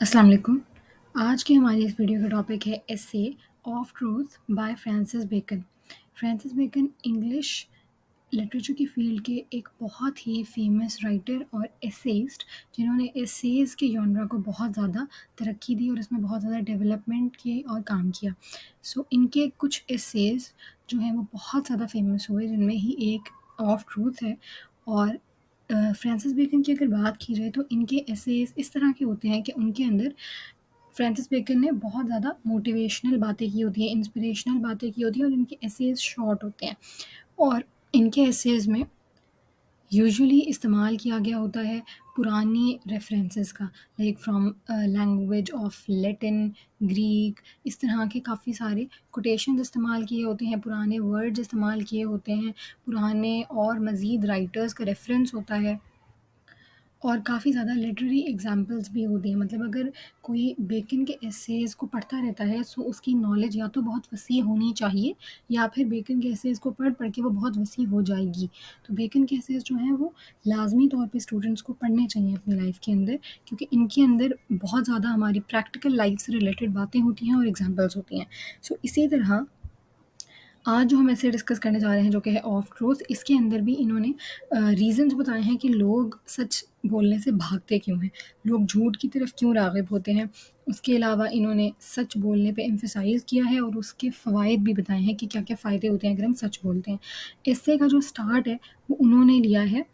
अस्सलाम वालेकुम। आज की हमारी इस वीडियो का टॉपिक है essay of truth by Francis Bacon. Francis Bacon English literature की फ़ील्ड के एक बहुत ही फ़ेमस राइटर और एसेइस्ट, जिन्होंने एसेज़ के जॉनरा को बहुत ज़्यादा तरक्की दी और इसमें बहुत ज़्यादा डेवलपमेंट की और काम किया। इनके कुछ एसेज़ जो हैं वो बहुत ज़्यादा फ़ेमस हुए, जिनमें ही एक ऑफ ट्रूथ है। और फ्रांसिस बेकन की अगर बात की जाए तो इनके एसेज़ इस तरह के होते हैं कि उनके अंदर फ्रांसिस बेकन ने बहुत ज़्यादा मोटिवेशनल बातें की होती हैं, इंस्पिरेशनल बातें की होती हैं, और इनके एसेज़ शॉर्ट होते हैं। और इनके एसेज़ में यूजुअली इस्तेमाल किया गया होता है पुरानी रेफरेंसेस का, like from language of Latin, Greek, इस तरह के काफ़ी सारे कोटेशंस इस्तेमाल किए होते हैं, पुराने वर्ड्स इस्तेमाल किए होते हैं, पुराने और मज़ीद राइटर्स का रेफ़रेंस होता है। और काफ़ी ज़्यादा लिटरेरी एग्ज़ाम्पल्स भी होती हैं। मतलब अगर कोई बेकन के एसेज़ को पढ़ता रहता है, सो उसकी नॉलेज या तो बहुत वसीअ होनी चाहिए, या फिर बेकन के एसेज़ को पढ़ के वो बहुत वसीअ हो जाएगी। तो बेकन के एसेज़ जो हैं वो लाज़मी तौर पे स्टूडेंट्स को पढ़ने चाहिए अपनी लाइफ़ के अंदर, क्योंकि इनके अंदर बहुत ज़्यादा हमारी प्रैक्टिकल लाइफ़ से रिलेटेड बातें होती हैं और एग्ज़ाम्पल्स होती हैं। इसी तरह आज जो हम ऐसे डिस्कस करने जा रहे हैं, जो कि है ऑफ ट्रूथ, इसके अंदर भी इन्होंने रीज़न्स बताए हैं कि लोग सच बोलने से भागते क्यों हैं, लोग झूठ की तरफ क्यों राग़िब होते हैं। उसके अलावा इन्होंने सच बोलने पे एम्फसाइज़ किया है और उसके फ़वाइद भी बताए हैं कि क्या-क्या फ़ायदे होते हैं अगर हम सच बोलते हैं। एस्से का जो स्टार्ट है वो उन्होंने लिया है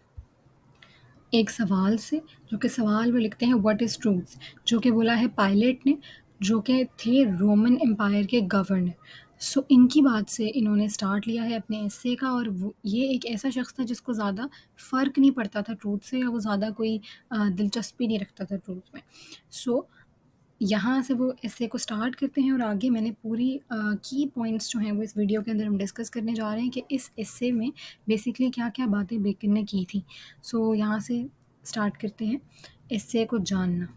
एक सवाल से, जो कि सवाल वो लिखते हैं व्हाट इज़ ट्रूथ, जो कि बोला है पायलट ने, जो कि थे रोमन एम्पायर के गवर्नर। इनकी बात से इन्होंने स्टार्ट लिया है अपने एस्से का, और वो ये एक ऐसा शख्स था जिसको ज़्यादा फ़र्क नहीं पड़ता था ट्रूथ से, या वो ज़्यादा कोई दिलचस्पी नहीं रखता था ट्रूथ में। सो यहाँ से वो एस्से को स्टार्ट करते हैं, और आगे मैंने पूरी की पॉइंट्स जो हैं वो इस वीडियो के अंदर हम डिस्कस करने जा रहे हैं कि इस एस्से में बेसिकली क्या-क्या बातें बेकन ने की थी। यहाँ से स्टार्ट करते हैं एस्से को जानना।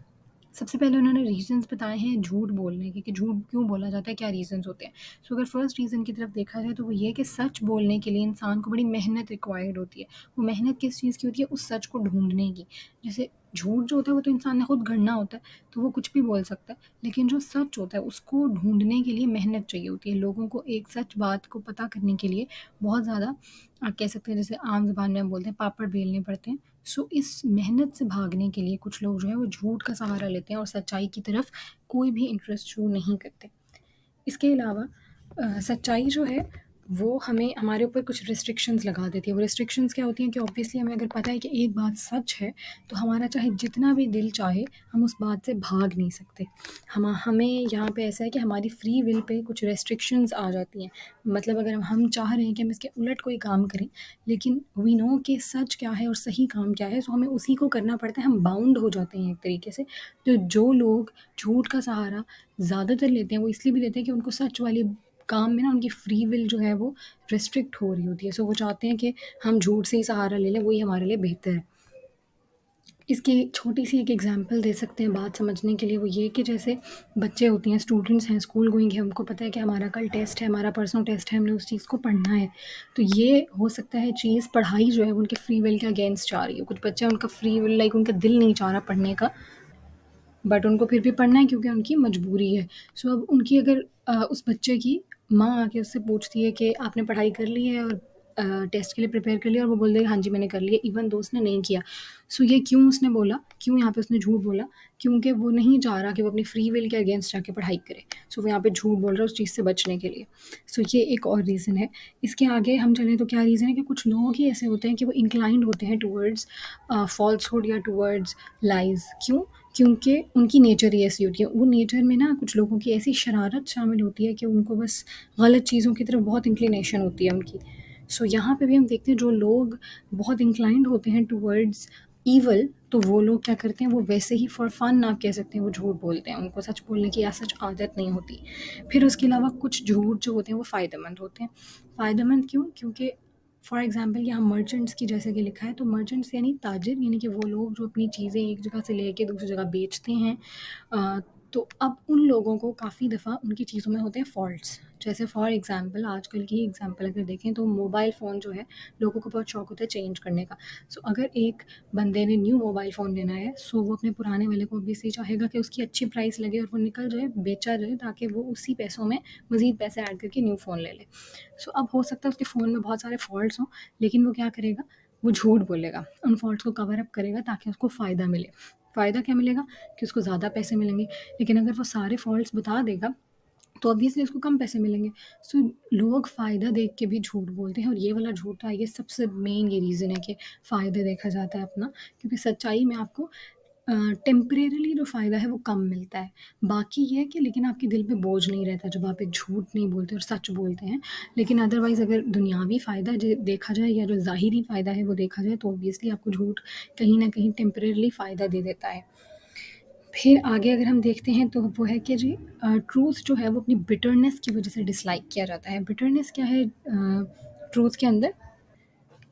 सबसे पहले उन्होंने रीज़न्स बताए हैं झूठ बोलने के, कि झूठ क्यों बोला जाता है, क्या रीज़न्स होते हैं। अगर फर्स्ट रीज़न की तरफ देखा जाए तो वो ये कि सच बोलने के लिए इंसान को बड़ी मेहनत रिक्वायर्ड होती है। वो मेहनत किस चीज़ की होती है? उस सच को ढूँढने की। जैसे झूठ जो होता है वो तो इंसान ने खुद गढ़ना होता है, तो वो कुछ भी बोल सकता है। लेकिन जो सच होता है उसको ढूँढने के लिए मेहनत चाहिए होती है। लोगों को एक सच बात को पता करने के लिए बहुत ज़्यादा, आप कह सकते हैं जैसे आम ज़ुबान में हम बोलते हैं, पापड़ बेलने पड़ते हैं। इस मेहनत से भागने के लिए कुछ लोग जो हैं वो झूठ का सहारा लेते हैं और सच्चाई की तरफ कोई भी इंटरेस्ट शो नहीं करते। इसके अलावा सच्चाई जो है वो हमें हमारे ऊपर कुछ रिस्ट्रिक्शंस लगा देती है। वो रिस्ट्रिक्शंस क्या होती हैं कि ऑब्वियसली हमें अगर पता है कि एक बात सच है, तो हमारा चाहे जितना भी दिल चाहे, हम उस बात से भाग नहीं सकते। हमें यहाँ पे ऐसा है कि हमारी फ्री विल पे कुछ रिस्ट्रिक्शंस आ जाती हैं। मतलब अगर हम चाह रहे हैं कि हम इसके उलट कोई काम करें, लेकिन वी नो कि सच क्या है और सही काम क्या है, हमें उसी को करना पड़ता है, हम बाउंड हो जाते हैं एक तरीके से। तो जो लोग झूठ का सहारा ज़्यादातर लेते हैं, वो इसलिए भी लेते हैं कि उनको सच वाले काम में ना उनकी फ्री विल जो है वो रिस्ट्रिक्ट हो रही होती है। वो चाहते हैं कि हम झूठ से ही सहारा ले लें, वही हमारे लिए बेहतर है। इसकी छोटी-सी एक एग्ज़ाम्पल दे सकते हैं बात समझने के लिए, वो ये कि जैसे बच्चे होते हैं, स्टूडेंट्स हैं, स्कूल गोइंग है, उनको पता है कि हमारा कल टेस्ट है, हमारा परसों टेस्ट है, हमने उस चीज़ को पढ़ना है। तो ये हो सकता है चीज़, पढ़ाई जो है वो उनके फ्री विल के अगेंस्ट जा रही है। कुछ बच्चे, उनका फ्री विल, लाइक उनका दिल नहीं चाह रहा पढ़ने का, बट उनको फिर भी पढ़ना है क्योंकि उनकी मजबूरी है। अब उनकी अगर उस बच्चे की माँ आके उससे पूछती है कि आपने पढ़ाई कर ली है और टेस्ट के लिए प्रिपेयर कर लिया, और वो बोल देगा हाँ जी मैंने कर लिया, इवन दो उसने नहीं किया। ये क्यों उसने बोला, क्यों यहाँ पे उसने झूठ बोला? क्योंकि वो नहीं चाह रहा कि वो अपनी फ्री विल के अगेंस्ट जाके पढ़ाई करे। वो यहाँ पे झूठ बोल रहा है उस चीज़ से बचने के लिए। ये एक और रीज़न है। इसके आगे हम चलें तो क्या रीज़न है कि कुछ लोग ही ऐसे होते हैं कि वो इंक्लाइंड होते हैं टुवर्ड्स फ़ॉल्सहुड या टुवर्ड्स लाइज़। क्यों? क्योंकि उनकी नेचर ही ऐसी होती है। वो नेचर में ना कुछ लोगों की ऐसी शरारत शामिल होती है कि उनको बस गलत चीज़ों की तरफ बहुत इंक्लिनेशन होती है उनकी। यहाँ पे भी हम देखते हैं जो लोग बहुत इंक्लाइंड होते हैं टुवर्ड्स ईवल, तो वो लोग क्या करते हैं, वो वैसे ही फॉर फन आप कह सकते हैं वो झूठ बोलते हैं। उनको सच बोलने की सच आदत नहीं होती। फिर उसके अलावा कुछ झूठ जो होते हैं वो फ़ायदेमंद होते हैं। फ़ायदेमंद क्यों? क्योंकि फॉर एग्ज़ाम्पल यहाँ मर्चेंट्स की जैसे कि लिखा है, तो मर्चेंट्स यानी ताजिर, यानी कि वो लोग जो अपनी चीज़ें एक जगह से लेके दूसरी जगह बेचते हैं। तो अब उन लोगों को काफ़ी दफ़ा उनकी चीज़ों में होते हैं फ़ॉल्ट्स, जैसे फॉर एग्ज़ाम्पल आजकल की एग्ज़ाम्पल अगर देखें तो मोबाइल फ़ोन जो है लोगों को बहुत शौक होता है चेंज करने का। सो अगर एक बंदे ने न्यू मोबाइल फ़ोन लेना है, सो वो अपने पुराने वाले को ऑब्वियसली चाहेगा कि उसकी अच्छी प्राइस लगे और वो निकल जाए, बेचा जाए, ताकि वो उसी पैसों में मज़ीद पैसे ऐड करके न्यू फ़ोन ले ले। सो अब हो सकता है उसके फ़ोन में बहुत सारे फ़ॉल्ट्स हों, लेकिन वो क्या करेगा, वो झूठ बोलेगा, उन फ़ॉल्ट्स को कवर अप करेगा ताकि उसको फ़ायदा मिले। फ़ायदा क्या मिलेगा कि उसको ज़्यादा पैसे मिलेंगे, लेकिन अगर वो सारे फ़ॉल्ट्स बता देगा तो ऑब्वियसली उसको कम पैसे मिलेंगे। सो लोग फ़ायदा देख के भी झूठ बोलते हैं, और ये वाला झूठ था, ये सबसे मेन ये रीज़न है कि फ़ायदा देखा जाता है अपना, क्योंकि सच्चाई में आपको टेम्परेरीली जो फ़ायदा है वो कम मिलता है। बाकी ये है कि लेकिन आपके दिल पे बोझ नहीं रहता जब आप एक झूठ नहीं बोलते और सच बोलते हैं। लेकिन अदरवाइज़ अगर दुनियावी फ़ायदा देखा जाए या जो ज़ाहिरी फ़ायदा है वो देखा जाए, तो ऑब्वियसली आपको झूठ कहीं ना कहीं टेम्परेरीली फ़ायदा दे देता है। फिर आगे अगर हम देखते हैं तो वो है कि जी ट्रूथ जो है वो अपनी बिटरनेस की वजह से डिसलाइक किया जाता है। बिटरनेस क्या है ट्रूथ के अंदर?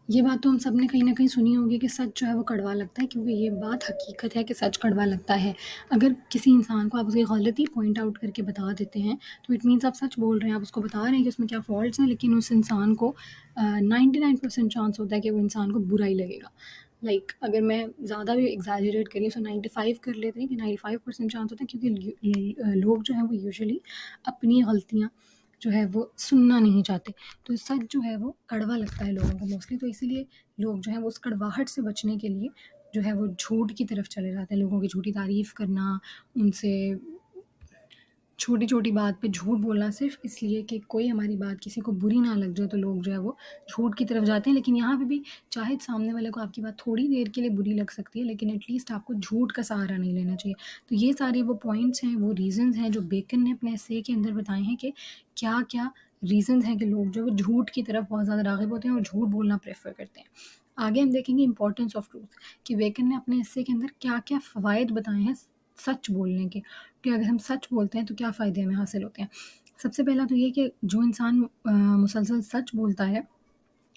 ये बात तो हम सब ने कहीं न कहीं सुनी होगी कि सच जो है वो कड़वा लगता है, क्योंकि ये बात हकीकत है कि सच कड़वा लगता है। अगर किसी इंसान को आप उसकी गलती पॉइंट आउट करके बता देते हैं, तो इट मीन्स आप सच बोल रहे हैं, आप उसको बता रहे हैं कि उसमें क्या फ़ॉल्ट्स हैं, लेकिन उस इंसान को 99% चांस होता है कि वो इंसान को बुरा ही लगेगा। अगर मैं ज़्यादा भी एग्ज़ैजरेट करी सो 95 कर लेते हैं कि 95% चांस होता है, क्योंकि लोग जो हैं वो यूजुअली अपनी गलतियाँ जो है वो सुनना नहीं चाहते। तो सच जो है वो कड़वा लगता है लोगों को मोस्टली, तो इसीलिए लोग जो है वो उस कड़वाहट से बचने के लिए जो है वो झूठ की तरफ चले जाते हैं। लोगों की झूठी तारीफ़ करना, उनसे छोटी-छोटी बात पे झूठ बोलना सिर्फ़ इसलिए कि कोई हमारी बात किसी को बुरी ना लग जाए, तो लोग जो है वो झूठ की तरफ जाते हैं। लेकिन यहाँ पे भी चाहे सामने वाले को आपकी बात थोड़ी देर के लिए बुरी लग सकती है, लेकिन एटलीस्ट आपको झूठ का सहारा नहीं लेना चाहिए। तो ये सारे वो पॉइंट्स हैं, वो रीज़न्स हैं जो बेकन ने अपने एस्से के अंदर बताए हैं कि क्या-क्या रीज़न्स हैं कि लोग जो है वो झूठ की तरफ बहुत ज़्यादा राग़िब होते हैं और झूठ बोलना प्रेफ़र करते हैं। आगे हम देखेंगे इम्पोर्टेंस ऑफ ट्रूथ, कि बेकन ने अपने एस्से के अंदर क्या-क्या फ़वाइद बताए हैं सच बोलने के, कि अगर हम सच बोलते हैं तो क्या फ़ायदे हमें हासिल होते हैं। सबसे पहला तो ये कि जो इंसान मुसलसल सच बोलता है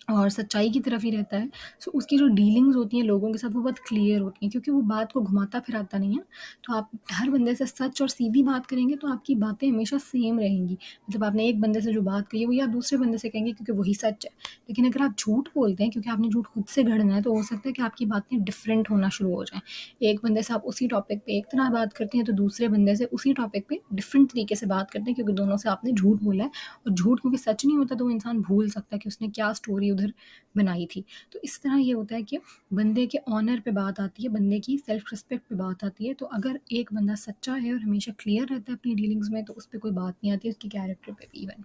और सच्चाई की तरफ ही रहता है, सो उसकी जो डीलिंग्स होती हैं लोगों के साथ वो बहुत क्लियर होती हैं, क्योंकि वो बात को घुमाता-फिराता नहीं है। तो आप हर बंदे से सच और सीधी बात करेंगे तो आपकी बातें हमेशा सेम रहेंगी। मतलब आपने एक बंदे से जो बात कही है वो आप दूसरे बंदे से कहेंगे, क्योंकि वही सच है। लेकिन अगर आप झूठ बोलते हैं क्योंकि आपने झूठ खुद से गढ़ना है, तो हो सकता है कि आपकी बातें डिफरेंट होना शुरू हो जाएँ। एक बंदे से आप उसी टॉपिक पे एक तरह बात करते हैं, तो दूसरे बंदे से उसी टॉपिक पे डिफरेंट तरीके से बात करते हैं, क्योंकि दोनों से आपने झूठ बोला है। और झूठ क्योंकि सच नहीं होता, तो वो इंसान भूल सकता है कि उसने क्या स्टोरी उधर बनाई थी। तो इस तरह ये होता है कि बंदे के ऑनर पे बात आती है, बंदे की सेल्फ रिस्पेक्ट पे बात आती है। तो अगर एक बंदा सच्चा है और हमेशा क्लियर रहता है अपनी डीलिंग्स में, तो उस पे कोई बात नहीं आती है उसकी कैरेक्टर पे भी इवन।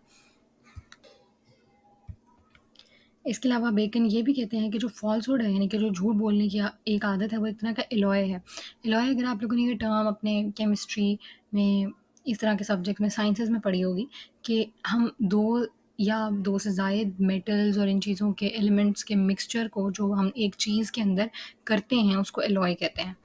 इसके अलावा बेकन ये भी कहते हैं कि जो फ़ॉल्सहुड है, यानी कि जो झूठ बोलने की एक आदत है, वो एक तरह का एलॉय है। एलॉय अगर आप लोगों ने ये टर्म अपने केमिस्ट्री में, इस तरह के सब्जेक्ट में, साइंसेज़ में पढ़ी होगी, कि हम 2 या 2 से ज़ायद मेटल्स और इन चीज़ों के एलिमेंट्स के मिक्सचर को जो हम एक चीज़ के अंदर करते हैं, उसको एलॉय कहते हैं।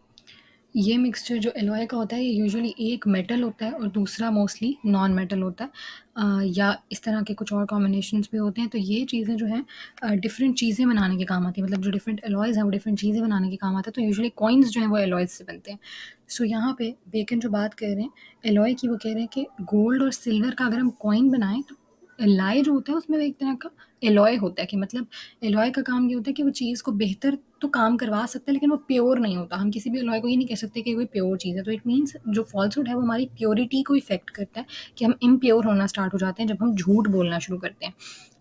ये मिक्सचर जो एलॉय का होता है, ये यूजुअली एक मेटल होता है और दूसरा मोस्टली नॉन मेटल होता है, या इस तरह के कुछ और कॉम्बिनेशंस भी होते हैं। तो ये चीज़ें जो हैं डिफरेंट चीज़ें बनाने के काम आती हैं, मतलब जो डिफरेंट एलॉयज़ हैं वो डिफरेंट चीज़ें बनाने के काम आते हैं। तो यूजुअली कॉइन्स जो हैं वो एलॉयज़ से बनते हैं। सो यहाँ पे बेकन जो बात कर रहे हैं एलॉय की, वो कह रहे हैं कि गोल्ड और सिल्वर का अगर हम कॉइन बनाएं, तो एलाय जो होता है उसमें वो एक तरह का एलॉय होता है, कि मतलब एलॉय का काम ये होता है कि वो चीज़ को बेहतर तो काम करवा सकता है, लेकिन वो प्योर नहीं होता। हम किसी भी एलॉय को ये नहीं कह सकते कि कोई प्योर चीज़ है। तो इट मीन्स जो फॉल्सहुड है वो हमारी प्योरिटी को इफ़ेक्ट करता है, कि हम इम्प्योर होना स्टार्ट हो जाते हैं जब हम झूठ बोलना शुरू करते हैं।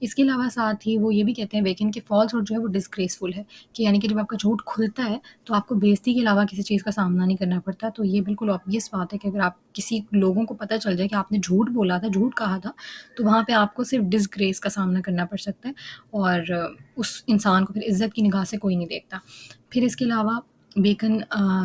इसके अलावा साथ ही वो ये भी कहते हैं बेकन कि फॉल्सहुड जो है वो डिस्ग्रेसफुल है, कि यानी कि जब आपका झूठ खुलता है तो आपको बेइज़्ज़ती के अलावा किसी चीज़ का सामना नहीं करना पड़ता। तो ये बिल्कुल ऑब्वियस बात है कि अगर आप किसी लोगों को पता चल जाए कि आपने झूठ बोला था, झूठ कहा था, तो वहाँ पे आपको सिर्फ़ डिसग्रेस का सामना करना पड़ सकता है, और उस इंसान को फिर इज़्ज़त की निगाह से कोई नहीं देखता। फिर इसके अलावा बेकन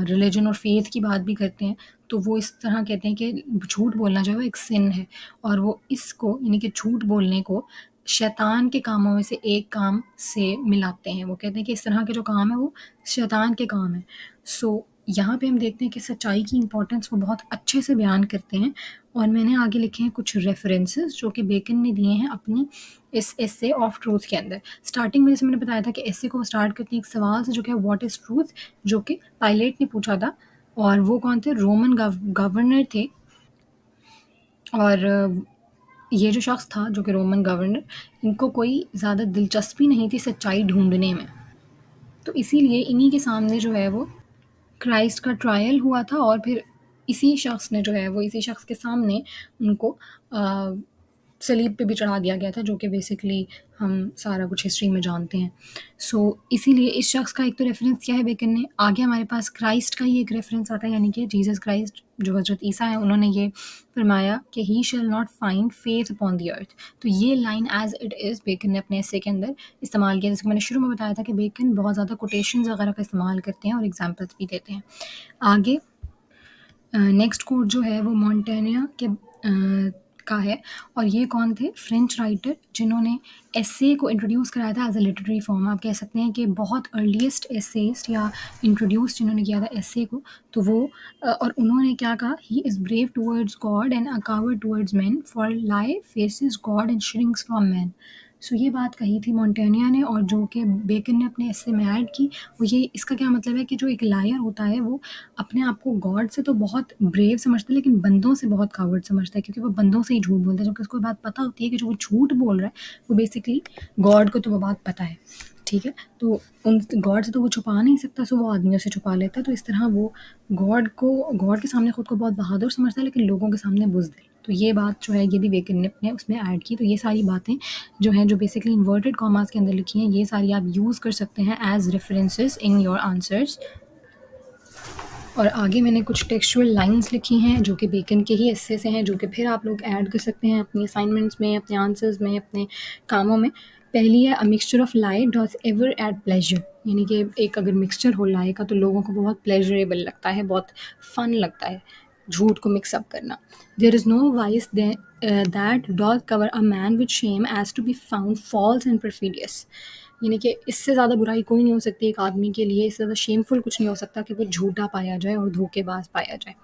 रिलीजन और फ़ेथ की बात भी करते हैं, तो वो इस तरह कहते हैं कि झूठ बोलना जो है वो एक सिन है, और वो इसको यानी कि झूठ बोलने को शैतान के कामों में से एक काम से मिलाते हैं। वो कहते हैं कि इस तरह के जो काम है वो शैतान के काम हैं। सो यहाँ पे हम देखते हैं कि सच्चाई की इम्पोर्टेंस वो बहुत अच्छे से बयान करते हैं, और मैंने आगे लिखे हैं कुछ रेफरेंसेस जो कि बेकन ने दिए हैं अपनी इस एस्से ऑफ ट्रूथ के अंदर। स्टार्टिंग में जैसे मैंने बताया था कि एस्से को स्टार्ट करते हैं एक सवाल से, जो कि है व्हाट इज़ ट्रूथ, जो कि पायलट ने पूछा था, और वो कौन थे, रोमन गवर्नर थे। और ये जो शख्स था जो कि रोमन गवर्नर, इनको कोई ज़्यादा दिलचस्पी नहीं थी सच्चाई ढूँढने में। तो इसीलिए इन्हीं के सामने जो है वो क्राइस्ट का ट्रायल हुआ था और फिर इसी शख्स ने जो है वो इसी शख्स के सामने उनको सलीब पे भी चढ़ा दिया गया था, जो कि बेसिकली हम सारा कुछ हिस्ट्री में जानते हैं। सो इसीलिए इस शख्स का एक तो रेफरेंस किया है बेकन ने। आगे हमारे पास क्राइस्ट का ही एक रेफरेंस आता है, यानी कि जीसस क्राइस्ट जो हज़रत ईसा है, उन्होंने ये फरमाया कि he shall not find faith upon the earth. तो ये line as it is Bacon ने अपने एसे के अंदर इस्तेमाल किया। जैसे कि मैंने शुरू में बताया था कि बेकन बहुत ज़्यादा कोटेशंस वगैरह का इस्तेमाल करते हैं और एग्जाम्पल्स भी देते हैं। आगे नेक्स्ट कोट जो है वो मॉन्टेनिया के का है, और ये कौन थे? फ्रेंच राइटर जिन्होंने एसे को इंट्रोड्यूस कराया था एज अ लिटरेरी फॉर्म। आप कह सकते हैं कि बहुत अर्लीस्ट एसेइस्ट या इंट्रोड्यूस जिन्होंने किया था एसे को, तो वो और उन्होंने क्या कहा? He is brave towards God and a coward towards man, for lie faces God and shrinks from man. So ये बात कही थी मॉन्टेनिया ने, और जो कि बेकन ने अपने एसे में ऐड की। वो ये, इसका क्या मतलब है कि जो एक लायर होता है वो अपने आप को गॉड से तो बहुत ब्रेव समझता है, लेकिन बंदों से बहुत कावर्ड समझता है, क्योंकि वो बंदों से ही झूठ बोलता है। जबकि उसको बात पता होती है कि जो वो झूठ बोल रहा है वो बेसिकली गॉड को तो वो बात पता है, ठीक है? तो उन गॉड से तो वो छुपा नहीं सकता, सो वो आदमियों से छुपा लेता है। तो इस तरह वो गॉड के सामने खुद को बहुत बहादुर समझता है, लेकिन लोगों के सामने बुज़दिल। तो ये बात जो है ये भी बेकन ने अपने उसमें ऐड की। तो ये सारी बातें जो हैं, जो बेसिकली इन्वर्टेड कॉमास के अंदर लिखी हैं, ये सारी आप यूज़ कर सकते हैं as references in your answers. और आगे मैंने कुछ टेक्सचुअल लाइंस लिखी हैं जो कि बेकन के ही एस्से से हैं, जो कि फिर आप लोग ऐड कर सकते हैं अपनी असाइनमेंट्स में, अपने आंसर्स में, अपने कामों में। पहली है, a mixture of lie doth ever add pleasure, यानी कि एक अगर मिक्सचर हो लाई का तो लोगों को बहुत प्लेजरेबल लगता है, बहुत फन लगता है झूठ को मिक्स अप करना। There is no vice that doth cover a man with shame as to be found false and perfidious, यानी कि इससे ज़्यादा बुराई कोई नहीं हो सकती एक आदमी के लिए, इससे ज़्यादा शेमफुल कुछ नहीं हो सकता कि वो झूठा पाया जाए और धोखेबाज पाया जाए।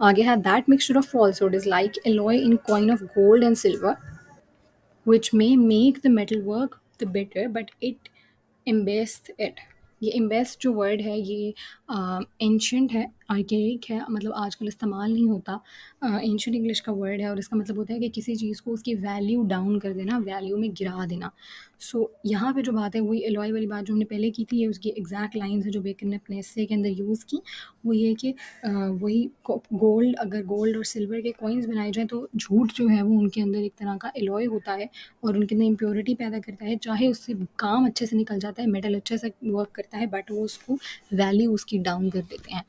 आगे है, that mixture of falsehood is like alloy in coin of gold and silver which may make the metalwork the better but it embellishes it। ये इम्बेस्ट जो वर्ड है ये एंशंट है, आर्केइक है, मतलब आजकल इस्तेमाल नहीं होता। एंशंट इंग्लिश का वर्ड है और इसका मतलब होता है कि किसी चीज़ को उसकी वैल्यू डाउन कर देना, वैल्यू में गिरा देना। सो यहाँ पे जो बात है वही एलॉय वाली बात जो हमने पहले की थी, ये उसकी एग्जैक्ट लाइन्स है जो बेकन ने अपने एस्से के अंदर यूज़ की। वो ये कि वही गोल्ड, अगर गोल्ड और सिल्वर के कॉइन्स बनाए जाएँ तो झूठ जो है वो उनके अंदर एक तरह का एलॉय होता है और उनके अंदर इम्प्योरिटी पैदा करता है। चाहे उससे काम अच्छे से निकल जाता है, मेटल अच्छे से वर्क करता है, बट वो उसको वैल्यू उसकी डाउन कर देते हैं।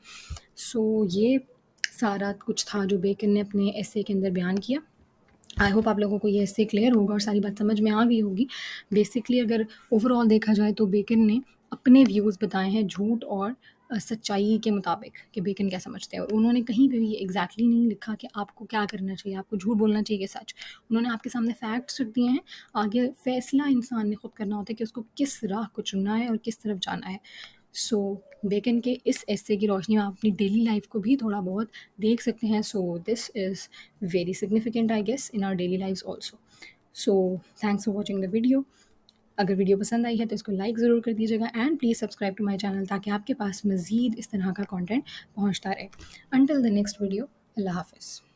सो ये सारा कुछ था जो बेकन ने अपने एस्से के अंदर बयान किया। आई होप आप लोगों को ये इससे क्लियर होगा और सारी बात समझ में आ गई होगी। बेसिकली अगर ओवरऑल देखा जाए तो बेकन ने अपने व्यूज़ बताए हैं झूठ और सच्चाई के मुताबिक कि बेकन क्या समझते हैं, और उन्होंने कहीं पे भी ये एग्जैक्टली नहीं लिखा कि आपको क्या करना चाहिए, आपको झूठ बोलना चाहिए, सच। उन्होंने आपके सामने फैक्ट्स रख दिए हैं। आगे फैसला इंसान ने खुद करना होता है कि उसको किस राह को चुनना है और किस तरफ जाना है। सो बेकन के इस एस्से की रोशनी में आप अपनी डेली लाइफ को भी थोड़ा बहुत देख सकते हैं। So this is very significant I guess in our daily lives also. So thanks for watching the video. अगर वीडियो पसंद आई है तो इसको लाइक ज़रूर कर दीजिएगा and please subscribe to my channel ताकि आपके पास मज़ीद इस तरह का कॉन्टेंट पहुँचता रहे। अंटिल द नेक्स्ट वीडियो, अल्लाह हाफिज़।